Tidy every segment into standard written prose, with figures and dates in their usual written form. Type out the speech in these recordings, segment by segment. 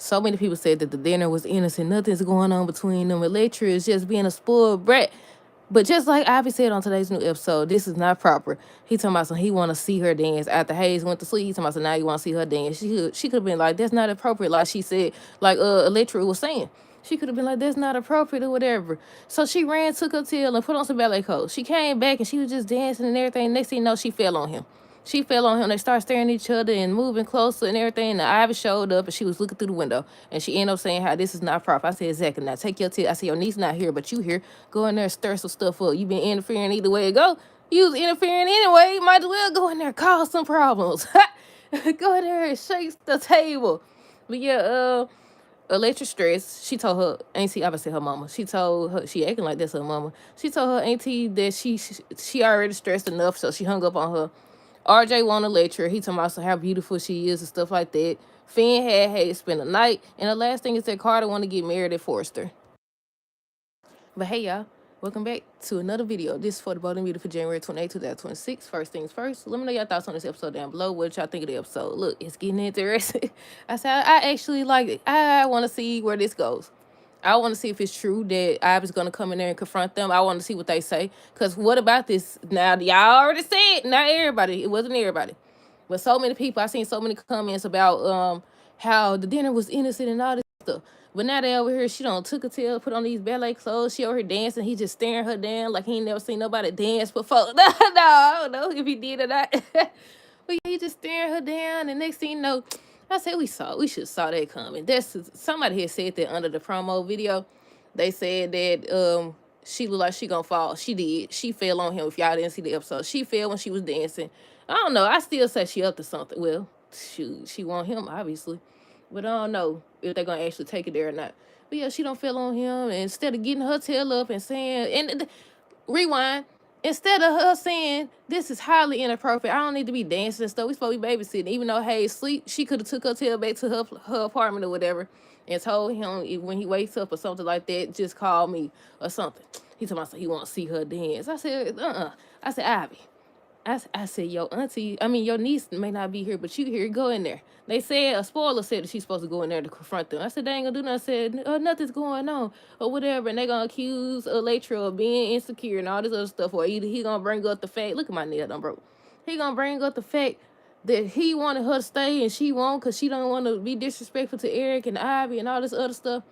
So many people said that the dinner was innocent. Nothing's going on between them. Electra is just being a spoiled brat. But just like Ivy said on today's new episode, this is not proper. He talking about some he want to see her dance after Hayes went to sleep. He talking about some now you want to see her dance. She could have been like, that's not appropriate, like she said, like Electra was saying. She could have been like, that's not appropriate or whatever. So she ran, took her tail, and put on some ballet clothes. She came back and she was just dancing and everything. Next thing you know, she fell on him. She fell on him. They started staring at each other and moving closer and everything. And Ivy showed up and she was looking through the window. And she ended up saying how this is not proper. I said, exactly. Now take your tail. I said, your niece not here, but you here. Go in there and stir some stuff up. You been interfering either way it go. You was interfering anyway. Might as well go in there and cause some problems. Go in there and shake the table. But yeah, Electric stress. She told her auntie, obviously her mama. She told her she acting like that's her mama. She told her auntie that she already stressed enough, so she hung up on her. RJ wanted to lecture. He talking about so how beautiful she is and stuff like that. Finn had spent a night, and the last thing is that Carter want to get married at Forrester. But hey, y'all. Welcome back to another video. This is for the Bold and Beautiful January 28, 2026. First things first, let me know your thoughts on this episode down below. What y'all think of the episode? Look, it's getting interesting. I said, I actually like it. I want to see where this goes. I want to see if it's true that Ivy's going to come in there and confront them. I want to see what they say. Because what about this? Now, y'all already said, not everybody. It wasn't everybody. But so many people, I seen so many comments about how the dinner was innocent and all this stuff. But now they over here, she done took a tail, put on these ballet clothes. She over here dancing. He just staring her down like he ain't never seen nobody dance before. No, I don't know if he did or not. But yeah, he just staring her down. And next thing you know, I said we should have saw that coming. Somebody had said that under the promo video. They said that she looked like she gonna fall. She did. She fell on him. If y'all didn't see the episode, she fell when she was dancing. I don't know. I still say she up to something. Well, she want him obviously. But I don't know if they're going to actually take it there or not. But yeah, she don't feel on him. And instead of getting her tail up and saying, rewind, instead of her saying, this is highly inappropriate, I don't need to be dancing and stuff, we supposed to be babysitting. Even though Hayes sleep, she could have took her tail back to her apartment or whatever and told him when he wakes up or something like that, just call me or something. He told me he want to see her dance. I said, I said, Ivy. I said, your niece may not be here, but you here, go in there. They said, a spoiler said that she's supposed to go in there to confront them. I said, they ain't gonna do nothing. I said, nothing's going on, or whatever. And they gonna accuse Electra of being insecure and all this other stuff. Or either he gonna bring up the fact, look at my nail done broke. He gonna bring up the fact that he wanted her to stay and she won't because she don't want to be disrespectful to Eric and Ivy and all this other stuff.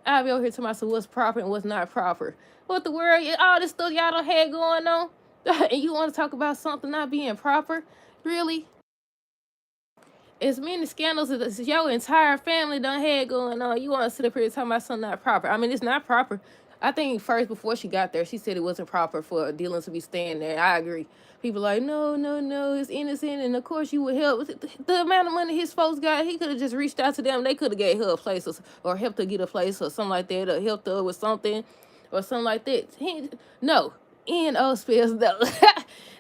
Ivy over here talking about what's proper and what's not proper. What the world, all this stuff y'all done had going on? And you want to talk about something not being proper? Really? As many scandals as your entire family done had going on, you want to sit up here and talk about something not proper. I mean, it's not proper. I think first, before she got there, she said it wasn't proper for Dylan to be staying there. I agree. People like, no, it's innocent, and of course you would help. The amount of money his folks got, he could have just reached out to them. They could have gave her a place or helped her get a place or something like that, or helped her with something or something like that. No. N-O spells no.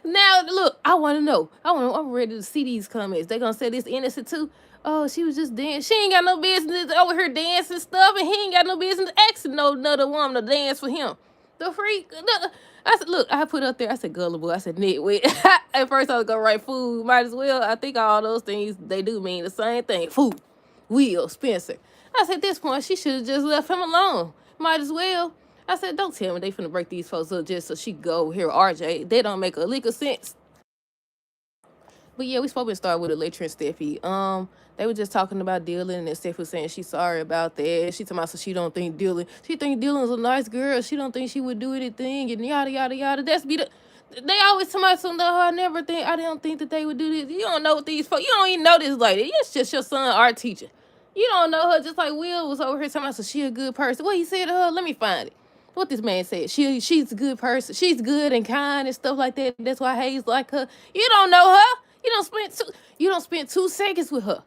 Now, look, I want to know. I'm ready to see these comments. They going to say this innocent too. Oh, she was just dancing. She ain't got no business over here dancing stuff, and he ain't got no business asking no another woman to dance for him. The freak. I said, look, I put up there, I said gullible. I said nitwit. At first I was going to write food. Might as well. I think all those things, they do mean the same thing. Food. Will, Spencer. I said, at this point, she should have just left him alone. Might as well. I said, don't tell me they finna break these folks up just so she can go here RJ. They don't make a lick of sense. But yeah, we supposed to start with Electra and Steffi. They were just talking about Dylan, and Steffi was saying she's sorry about that. She talking about so she don't think Dylan. She think Dylan's a nice girl. She don't think she would do anything and yada yada yada. That's be the. They always talking about something. I don't think that they would do this. You don't know what these folks. You don't even know this lady. It's just your son, art teacher. You don't know her. Just like Will was over here talking about so she a good person. What he said to her? Let me find it. What this man said, she's a good person. She's good and kind and stuff like that. That's why Hayes like her. You don't know her. You don't spend 2 seconds with her.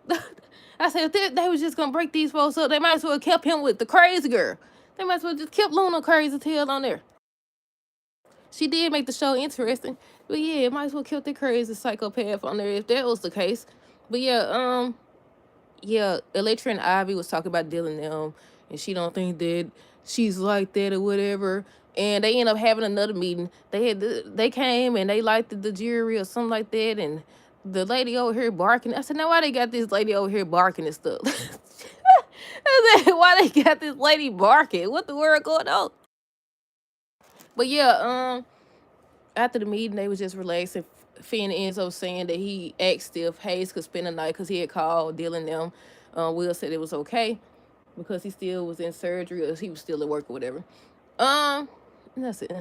I said, if they was just gonna break these folks up, they might as well kept him with the crazy girl. They might as well just kept Luna crazy tail on there. She did make the show interesting, but yeah, might as well kept the crazy psychopath on there if that was the case. But yeah, Electra and Ivy was talking about Dylan and she don't think that she's like that or whatever. And they end up having another meeting. They came and they liked the jury or something like that. And the lady over here barking. I said, now why they got this lady over here barking and stuff? got this lady barking. What the world going on? But yeah, after the meeting, they was just relaxing. Finn ends up saying that he asked if Hayes could spend the night because he had called dealing them. Will said it was okay because he still was in surgery or he was still at work or whatever. And that's it.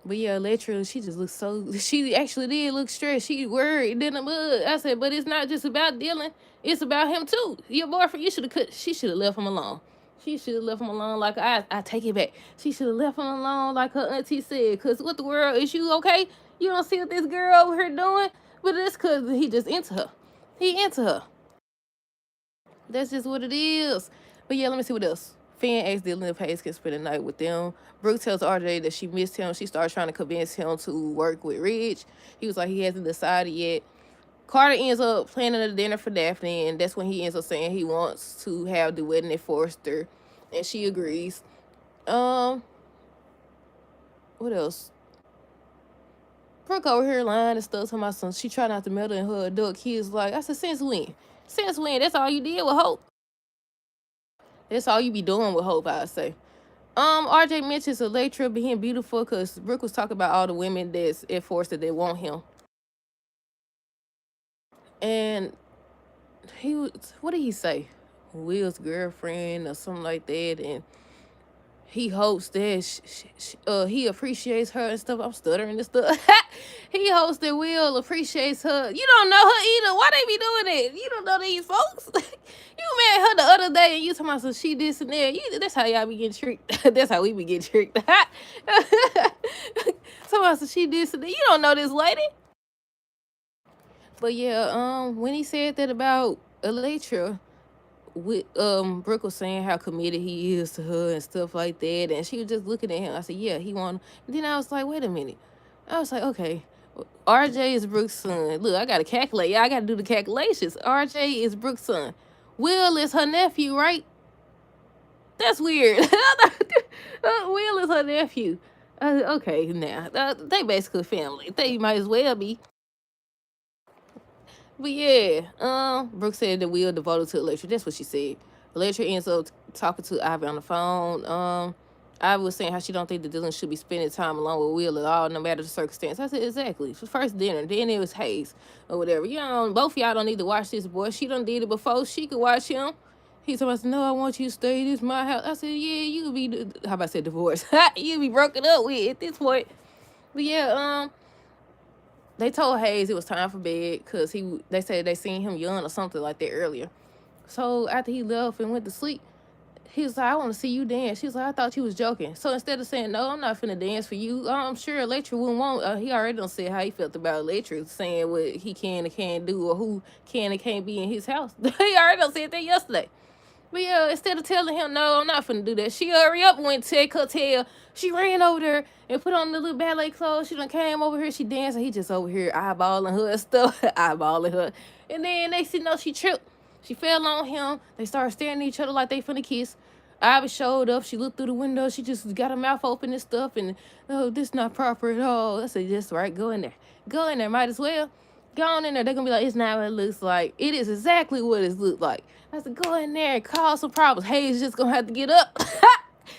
But yeah, Letra, she just looks so. She actually did look stressed. She worried in the mud. I said, but it's not just about Dylan. It's about him too. Your boyfriend. You should have cut. She should have left him alone. She should have left him alone. Like I take it back. She should have left him alone, like her auntie said. Cause what the world is you okay? You don't see what this girl over here doing, but it's cause he just into her. He into her. That's just what it is. But yeah, let me see what else. Finn asked Dylan if Hayes can spend the night with them. Brooke tells RJ that she missed him. She starts trying to convince him to work with Ridge. He was like, he hasn't decided yet. Carter ends up planning a dinner for Daphne, and that's when he ends up saying he wants to have the wedding at Forrester, and she agrees. What else? Brooke over here lying and stuff to my son. She tried not to meddle in her adult kids' like, I said, since when? Since when? That's all you did with Hope. That's all you be doing with Hope, I'd say. RJ mentions Electra being beautiful because Brooke was talking about all the women that's at Forrester that want him. And he was, what did he say? Will's girlfriend or something like that. And he hopes that he appreciates her and stuff. I'm stuttering and stuff. He hopes that Will appreciates her. You don't know her either. Why they be doing that? You don't know these folks. You met her the other day and you talking about some she this and that. That's how y'all be getting tricked. That's how we be getting tricked. Talking about some she this and that. You don't know this lady. But yeah, when he said that about Electra, with Brooke was saying how committed he is to her and stuff like that, and she was just looking at him. I said, yeah, he won. Then I was like, wait a minute. I was like, okay, RJ is Brooke's son. Look, I gotta calculate. Yeah, I gotta do the calculations. RJ is Brooke's son. Will is her nephew, right? That's weird. Will is her nephew. Okay, now they basically family. They might as well be. But yeah, Brooke said that Will devoted to Electra. That's what she said. Electra ends up talking to Ivy on the phone. Ivy was saying how she don't think that Dylan should be spending time alone with Will at all, no matter the circumstance. I said, exactly. First dinner, then it was Hayes or whatever. You know, both of y'all don't need to watch this boy. She done did it before. She could watch him. He told us, no, I want you to stay. This is my house. I said, yeah, you be, how about I said divorced? You be broken up with at this point. But yeah, they told Hayes it was time for bed because they said they seen him yawn or something like that earlier. So after he left and went to sleep, he was like, I want to see you dance. She was like, I thought you was joking. So instead of saying, no, I'm not finna dance for you, I'm sure Electra wouldn't want, he already done said how he felt about Electra, saying what he can and can't do or who can and can't be in his house. He already done said that yesterday. But yeah, instead of telling him, no, I'm not finna do that, she hurry up and went to take her tail. She ran over there and put on the little ballet clothes. She done came over here. She dancing. He just over here eyeballing her and stuff. Eyeballing her. And then they see, no, she tripped. She fell on him. They started staring at each other like they finna kiss. Ivy showed up. She looked through the window. She just got her mouth open and stuff. And, oh, this not proper at all. I said, just right, go in there. Go in there. Might as well. Go on in there. They're going to be like, it's not what it looks like. It is exactly what it looks like. I said, go in there and cause some problems. Hayes just going to have to get up.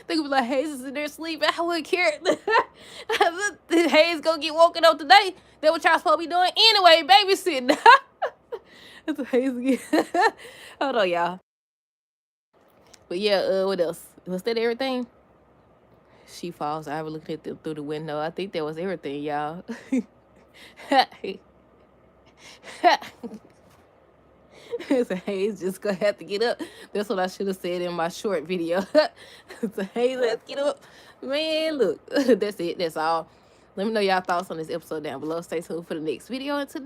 They're going to be like, Hayes is in there sleeping. I wouldn't care. Hayes going to get woken up today. That's what y'all supposed to be doing anyway, babysitting. That's what Hayes again. Hold on, y'all. But yeah, what else? Was that everything? She falls. I was looking at them through the window. I think that was everything, y'all. So Hayes just gonna have to get up. That's what I should have said in my short video. So Hayes, let's get up. Man, look. That's it. That's all. Let me know y'all thoughts on this episode down below. Stay tuned for the next video. Until next